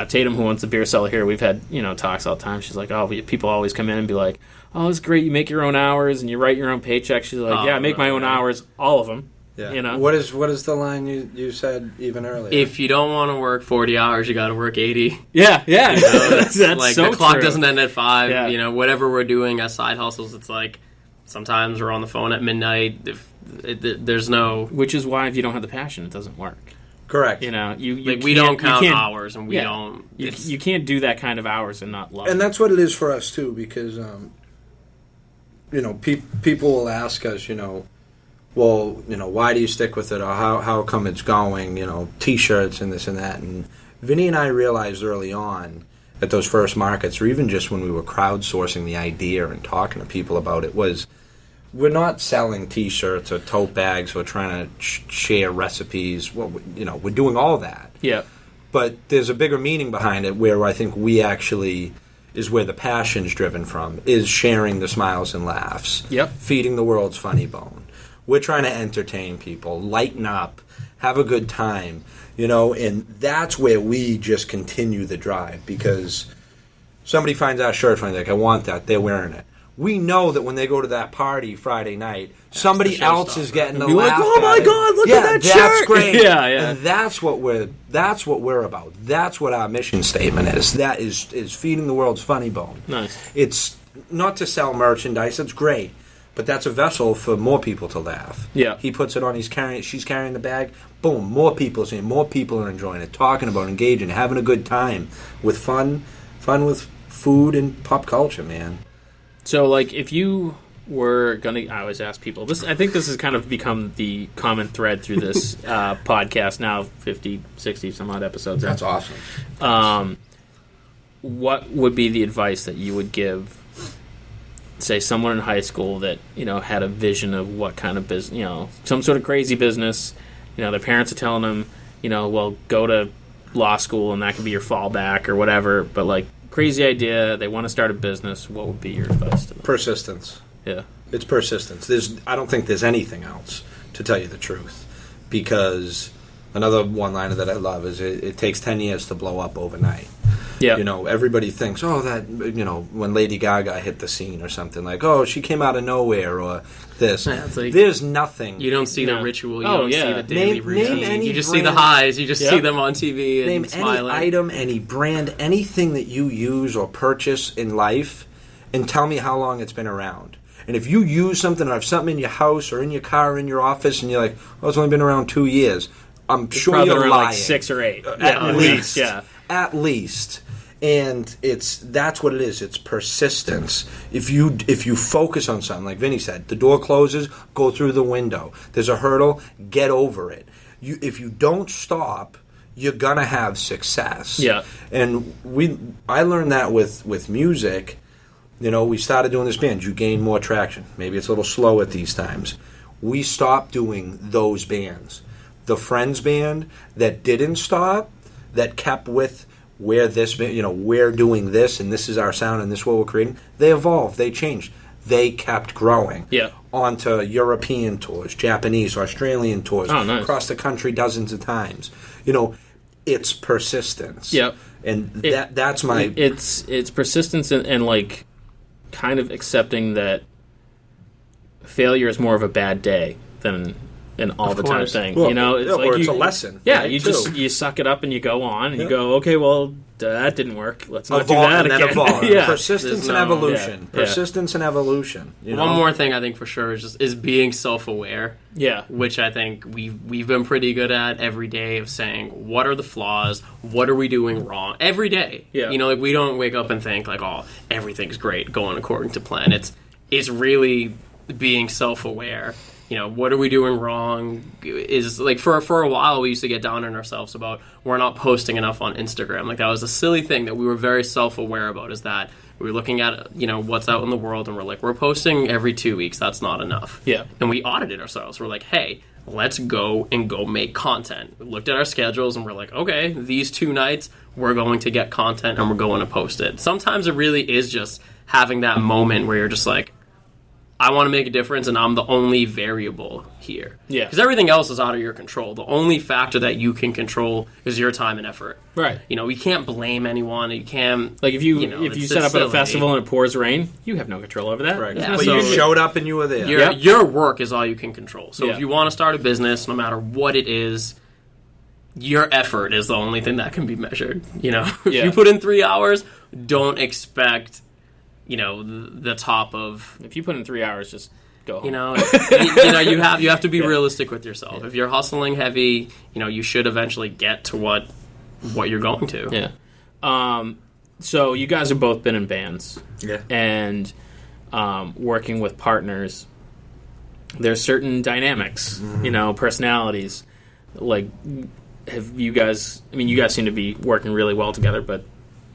Tatum, who owns the beer cellar here, we've had talks all the time. She's like, people always come in and be like, oh, it's great, you make your own hours and you write your own paycheck. She's like, I make my own hours, all of them. Yeah. What is the line you said even earlier? If you don't want to work 40 hours, you got to work 80. Yeah. That's like so the clock true. doesn't end at 5. Yeah. Whatever we're doing as side hustles, it's like sometimes we're on the phone at midnight. There's no. Which is why if you don't have the passion, it doesn't work. Correct. We don't count hours, and we don't. You can't do that kind of hours and not love it. And that's what it is for us too, because people will ask us, well, why do you stick with it, or how come it's going, T-shirts and this and that. And Vinny and I realized early on at those first markets, or even just when we were crowdsourcing the idea and talking to people about it, was we're not selling T-shirts or tote bags or trying to share recipes. Well, we're doing all that. Yeah. But there's a bigger meaning behind it, where I think we actually is where the passion's driven from, is sharing the smiles and laughs. Yep. Feeding the world's funny bone. We're trying to entertain people, lighten up, have a good time, and that's where we just continue the drive, because somebody finds our shirt funny, like, I want that, they're wearing it. We know that when they go to that party Friday night, somebody else is getting the laugh. Like, oh my God, look at that shirt! That's great. Yeah. And that's what we're about. That's what our mission statement is. That is feeding the world's funny bone. Nice. It's not to sell merchandise. That's great. But that's a vessel for more people to laugh. Yeah. He puts it on, she's carrying the bag, boom, more people seeing it, more people are enjoying it, talking about it, engaging, having a good time with fun with food and pop culture, man. So, like, if you were going to, I always ask people, I think this has kind of become the common thread through this podcast now, 50, 60 some odd episodes. That's awesome. What would be the advice that you would give, say, someone in high school that had a vision of what kind of business, some sort of crazy business, their parents are telling them, well, go to law school and that can be your fallback or whatever, but like crazy idea, they want to start a business, what would be your advice to them? Persistence. Yeah. It's persistence. I don't think there's anything else, to tell you the truth, because another one-liner that I love is it takes 10 years to blow up overnight. Yeah. Everybody thinks, when Lady Gaga hit the scene or something, like, oh, she came out of nowhere, or this. Yeah, like, there's nothing. You don't see the ritual. You don't see the daily name routine. You just see the highs. You just see them on TV and name smiling. Any item, any brand, anything that you use or purchase in life, and tell me how long it's been around. And if you use something, or have something in your house or in your car or in your office, and you're like, oh, it's only been around 2 years, I'm sure you're lying. Like 6 or 8. At least. Yeah. At least. And that's what it is. It's persistence. If you focus on something, like Vinny said, the door closes, go through the window. There's a hurdle, get over it. If you don't stop, you're gonna have success. Yeah. And I learned that with music. We started doing this band. You gain more traction. Maybe it's a little slow at these times. We stopped doing those bands. The Friends band that didn't stop, that kept with we're doing this, and this is our sound, and this is what we're creating. They evolved. They changed. They kept growing. Yeah. Onto European tours, Japanese, Australian tours, nice. Across the country dozens of times. It's persistence. Yep. And that's my... It's persistence and like kind of accepting that failure is more of a bad day than an all the time thing. Well, it's it's a lesson. Yeah, you suck it up and you go on and you go, okay, well, that didn't work. Let's not do that and again. Then evolve. Yeah. Persistence and evolution. Yeah. Persistence and evolution. One more thing I think for sure is being self-aware. Yeah. Which I think we've been pretty good at every day, of saying, what are the flaws? What are we doing wrong? Every day. Yeah. We don't wake up and think like, oh, everything's great, going according to plan. It's really being self-aware. What are we doing wrong? Is like for a while we used to get down on ourselves about we're not posting enough on Instagram. Like that was a silly thing that we were very self-aware about, is that we were looking at what's out in the world and we're like, we're posting every 2 weeks. That's not enough. Yeah. And we audited ourselves. We're like, hey, let's go make content. We looked at our schedules and we're like, okay, these 2 nights we're going to get content and we're going to post it. Sometimes it really is just having that moment where you're just like, I want to make a difference, and I'm the only variable here. Yeah. Because everything else is out of your control. The only factor that you can control is your time and effort. Right. You know, we can't blame anyone. You can't... Like, if you set up at a festival and it pours rain, you have no control over that. Right. Yeah, But so you showed up and you were there. Your work is all you can control. So Yeah. if you want to start a business, no matter what it is, your effort is the only thing that can be measured. You know, if you put in 3 hours, don't expect, you know, the top of... If you put in 3 hours, just go home. You know, you have to be realistic with yourself. If you're hustling heavy, you know, you should eventually get to what you're going to. Yeah. So you guys have both been in bands. Yeah. And working with partners, there's certain dynamics, you know, personalities. Like, have you guys... I mean, you guys seem to be working really well together, but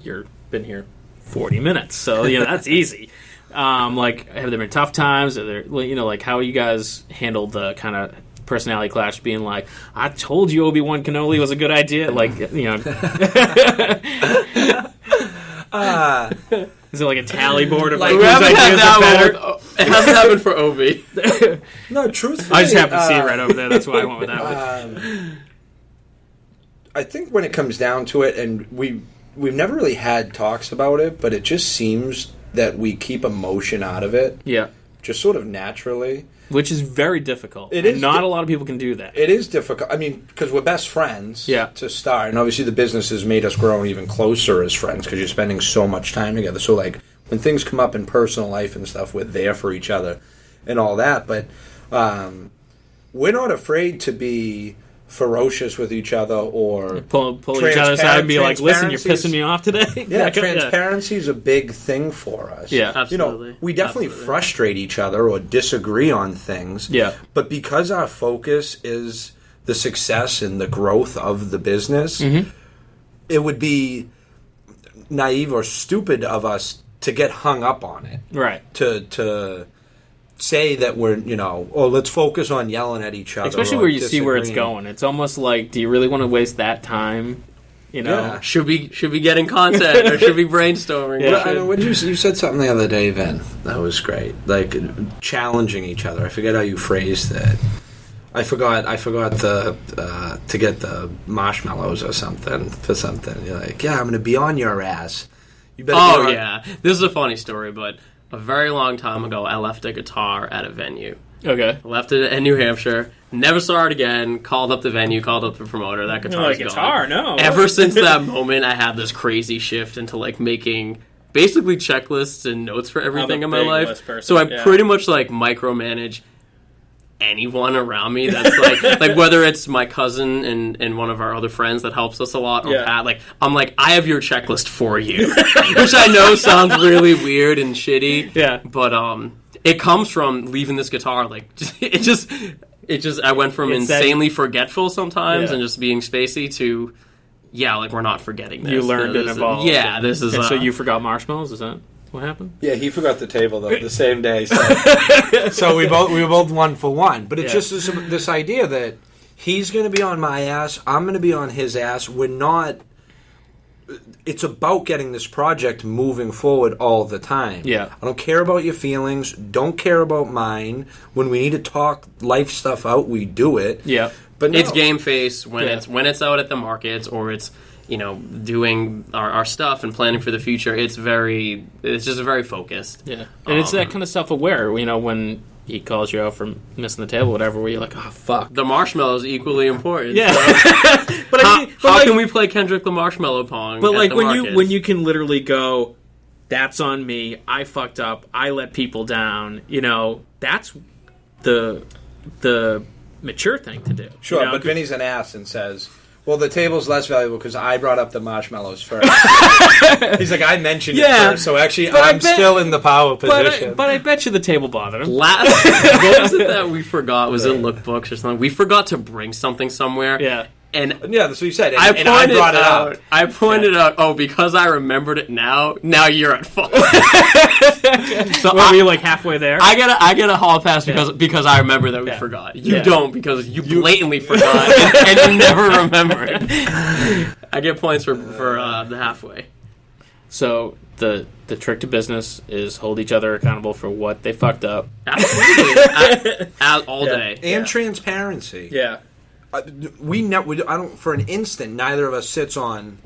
you've been here 40 minutes, so, you know, that's easy. Like, have there been tough times? Are there, you know, like, how you guys handled the kind of personality clash, being like, I told you Obi-Wan Kenobi was a good idea? Like, you know... Is it like a tally board of, like, whose ideas are better? It hasn't happened for Obi. No, truthfully... I just happen to see it right over there, that's why I went with that one. I think when it comes down to it, and we've never really had talks about it, but it just seems that we keep emotion out of it. Yeah. Just sort of naturally. Which is very difficult. It is. Not a lot of people can do that. It is difficult. I mean, because we're best friends to start. And obviously the business has made us grow even closer as friends because you're spending so much time together. So, like, when things come up in personal life and stuff, we're there for each other and all that. But we're not afraid to be ferocious with each other or pull each other aside and be like, listen, you're pissing me off today. Yeah, transparency is a big thing for us. Yeah, absolutely. You know, we definitely frustrate each other or disagree on things. Yeah. But because our focus is the success and the growth of the business, it would be naive or stupid of us to get hung up on it. Right. To say that we're, you know, let's focus on yelling at each other. Especially where you see where it's going. It's almost like, do you really want to waste that time? You know, Yeah. Should we getting content or should we brainstorming? Yeah. I mean, you said something the other day, Vin. That was great. Like challenging each other. I forget how you phrased it. I forgot to get the marshmallows or something for something. You're like, yeah, I'm going to be on your ass. You better. Oh yeah, this is a funny story, but a very long time ago, I left a guitar at a venue. Okay. I left it in New Hampshire. Never saw it again. Called up the venue. Called up the promoter. That guitar's gone. Guitar, no. Ever since that moment, I had this crazy shift into like making basically checklists and notes for everything in my life. So I pretty much like micromanage anyone around me that's like whether it's my cousin and one of our other friends that helps us a lot or Pat, like I'm like, I have your checklist for you. Which I know sounds really weird and shitty. Yeah. But it comes from leaving this guitar, like it just I went from insanely forgetful sometimes and just being spacey to like we're not forgetting this. You learned and evolved. Yeah, this is so you forgot marshmallows, is that what happened? Yeah, he forgot the table though the same day. So we were both 1 for 1. But it's just this idea that he's going to be on my ass, I'm going to be on his ass. We're not. It's about getting this project moving forward all the time. Yeah, I don't care about your feelings. Don't care about mine. When we need to talk life stuff out, we do it. Yeah, but no. It's game face when it's out at the markets or it's, you know, doing our stuff and planning for the future. It's just very focused. Yeah, and it's that kind of self-aware. You know, when he calls you out for missing the table, whatever, where you're like, oh fuck. The marshmallow's equally important. Yeah, so. but how can we play Kendrick the Marshmallow Pong? But like when you can literally go, that's on me. I fucked up. I let people down. You know, that's the mature thing to do. Sure, you know? but Vinny's an ass and says, well, the table's less valuable because I brought up the marshmallows first. He's like, I mentioned it first, so actually I'm still in the power position. But I bet you the table bothered him. What was it that we forgot? Was it lookbooks or something? We forgot to bring something somewhere. Yeah. And that's what you said. I brought it out. I pointed out, because I remembered it now you're at fault. So were you like halfway there? I get a hall pass because I remember that we forgot. You don't because you blatantly forgot and you never remembered. I get points for the halfway. So the trick to business is hold each other accountable for what they fucked up. Absolutely. All day. And transparency. Yeah. I don't, for an instant, neither of us sits on,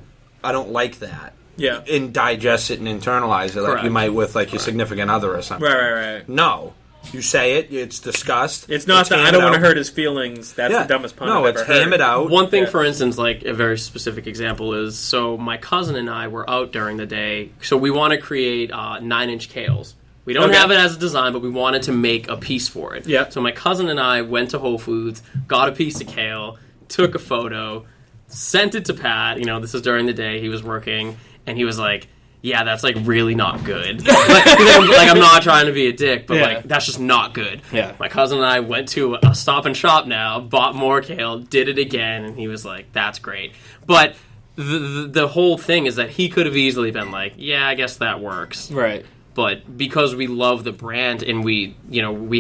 I don't like that. Yeah. And digest it and internalize it like you might with like your significant other or something. Right. No. You say it, it's discussed. It's not that I don't want to hurt his feelings. That's the dumbest pun I've ever heard. No, it's ham it out. One thing, for instance, like a very specific example is, so my cousin and I were out during the day, so we want to create 9-inch kales. We don't have it as a design, but we wanted to make a piece for it. Yeah. So my cousin and I went to Whole Foods, got a piece of kale, took a photo, sent it to Pat. This is during the day, he was working, and he was like, yeah, that's, like, really not good. I'm not trying to be a dick, but, like, that's just not good. Yeah. My cousin and I went to a Stop and Shop now, bought more kale, did it again, and he was like, that's great. But the whole thing is that he could have easily been like, yeah, I guess that works. Right. But because we love the brand and we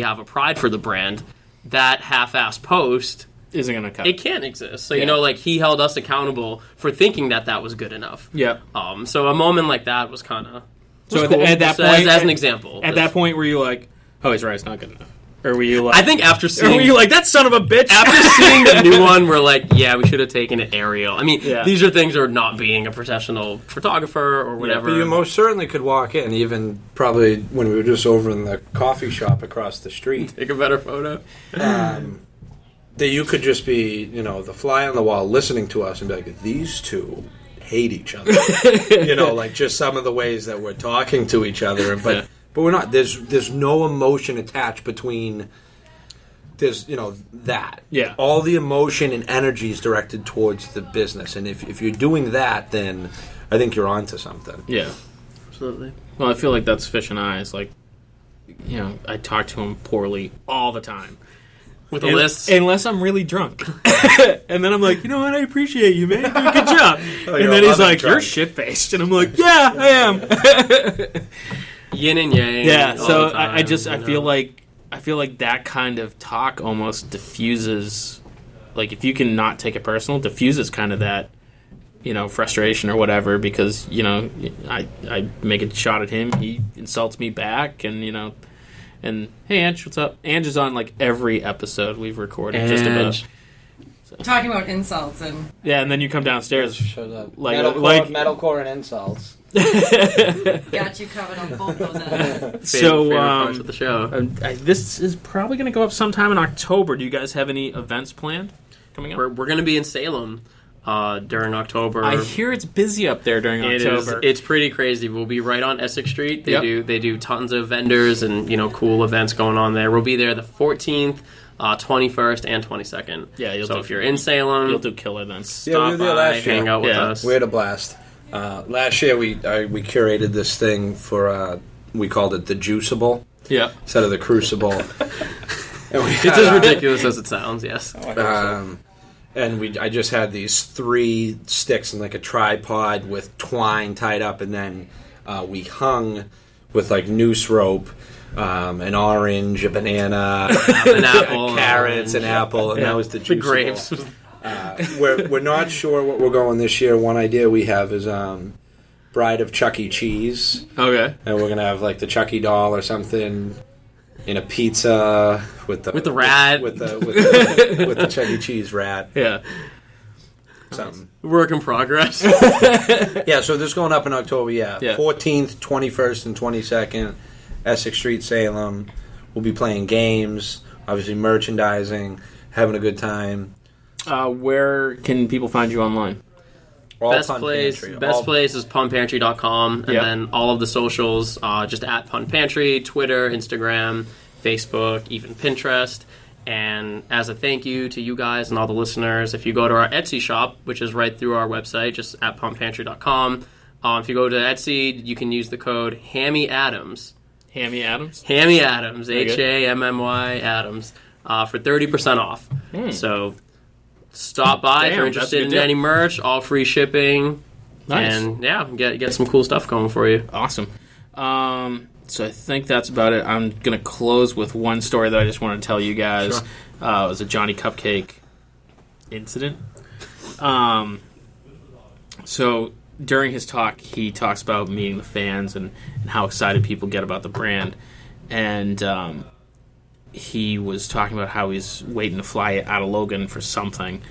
have a pride for the brand, that half-assed post isn't going to cut. It can't exist. So, he held us accountable for thinking that was good enough. Yeah. So a moment like that was kind of... So cool. at that point... As an example. At that point, were you like, oh, he's right, it's not good enough? Or were you like... I think after seeing... Or were you like, that son of a bitch? After seeing the new one, we're like, yeah, we should have taken it aerial. I mean, these are things are not being a professional photographer or whatever. But you most certainly could walk in, even probably when we were just over in the coffee shop across the street. Take a better photo. That you could just be, the fly on the wall listening to us and be like, these two hate each other. Like just some of the ways that we're talking to each other. But we're not. There's no emotion attached between that. Yeah. All the emotion and energy is directed towards the business. And if you're doing that, then I think you're onto something. Yeah. Absolutely. Well, I feel like that's Fish and I. It's like, I talk to him poorly all the time. With a list? Unless I'm really drunk. And then I'm like, you know what, I appreciate you, man. Good job. And then he's like, you're shit-faced. And I'm like, yeah, I am. Yin and yang. Yeah, so I feel like that kind of talk almost diffuses, like if you can not take it personal, diffuses kind of that, frustration or whatever, because, I make a shot at him, he insults me back, and, and hey, Ange, what's up? Ange is on like every episode we've recorded, just about. So. Talking about insults and and then you come downstairs, shows up like metalcore and insults. Got you covered on both those ends. Favorite parts of the show. This is probably going to go up sometime in October. Do you guys have any events planned coming up? We're going to be in Salem. During October. I hear it's busy up there during October. It's pretty crazy. We'll be right on Essex Street. They do tons of vendors and cool events going on there. We'll be there the 14th, 21st, and 22nd. Yeah, so if you're in Salem, you'll do killer then. Stop by, hang out with us. We had a blast. Last year we curated this thing for we called it the Juiceable. Yeah. Instead of the Crucible. It's as ridiculous as it sounds. Yes. And I just had these 3 sticks in like a tripod with twine tied up, and then we hung with like noose rope, an orange, a banana, an apple, carrots, an apple, and that was the Juiceable. The grapes. We're not sure what we're going this year. One idea we have is Bride of Chuck E. Cheese. Okay. And we're gonna have like the Chucky doll or something in a pizza with the rat, with the Chuck E. Cheese rat. Yeah. Something. Work in progress. Yeah, so this is going up in October, 14th, 21st, and 22nd, Essex Street, Salem. We'll be playing games, obviously merchandising, having a good time. Where can people find you online? Best place is punpantry.com, and then all of the socials, just at Pun Pantry, Twitter, Instagram, Facebook, even Pinterest. And as a thank you to you guys and all the listeners, if you go to our Etsy shop, which is right through our website, just at punpantry.com, if you go to Etsy, you can use the code Hammy Adams. Hammy Adams? Hammy Adams, Hammy Adams, for 30% off. So stop by if you're interested in any merch, all free shipping. Nice. And get some cool stuff going for you. Awesome. So I think that's about it. I'm going to close with one story that I just want to tell you guys. Sure. It was a Johnny Cupcake incident. So during his talk, he talks about meeting the fans and how excited people get about the brand. And he was talking about how he's waiting to fly out of Logan for something.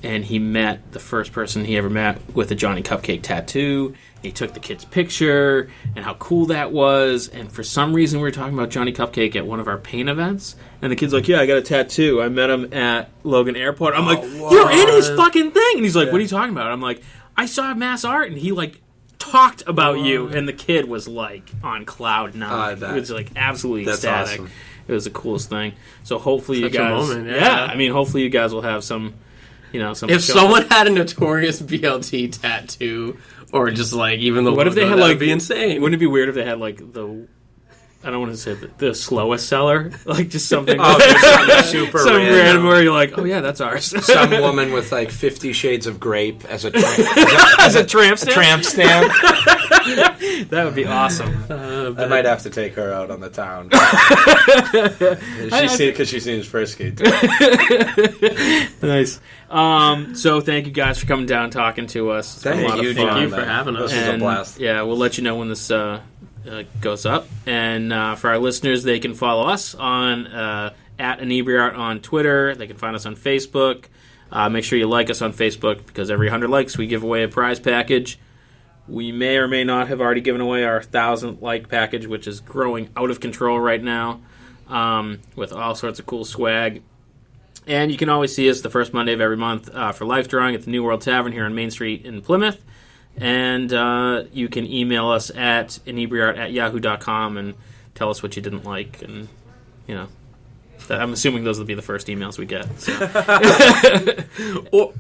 And he met the first person he ever met with a Johnny Cupcake tattoo. He took the kid's picture and how cool that was. And for some reason, we were talking about Johnny Cupcake at one of our paint events. And the kid's like, yeah, I got a tattoo. I met him at Logan Airport. I'm like, you're in his fucking thing. And he's like, what are you talking about? I'm like, I saw Mass Art. And he, like, talked about you. And the kid was, like, on cloud nine. It was, like, absolutely ecstatic. Awesome. It was the coolest thing. So hopefully you guys... moment, I mean, hopefully you guys will have some... if someone had a Notorious BLT tattoo, or just like even the what logo, if they had that like would be insane? Wouldn't it be weird if they had like I don't want to say the slowest seller, like just something, super some random where you're like, oh yeah, that's ours. Some woman with like 50 Shades of Grape as a tramp stamp. Tramp stamp. That would be awesome. I might have to take her out on the town. Because she seems frisky. Nice. So thank you guys for coming down and talking to us. Thank you for having us. This was a blast. Yeah, we'll let you know when this goes up. And for our listeners, they can follow us on at Inebri-art on Twitter. They can find us on Facebook. Make sure you like us on Facebook because every 100 likes we give away a prize package. We may or may not have already given away our 1,000th like package, which is growing out of control right now, with all sorts of cool swag. And you can always see us the first Monday of every month for Life Drawing at the New World Tavern here on Main Street in Plymouth. And you can email us at inebriart@yahoo.com and tell us what you didn't like. And, I'm assuming those will be the first emails we get. So.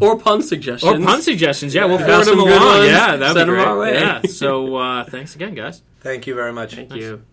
or pun suggestions. Or pun suggestions, yeah. We'll forward them along. Yeah, that'd be great. Our way. Yeah. So thanks again, guys. Thank you very much. Thank you.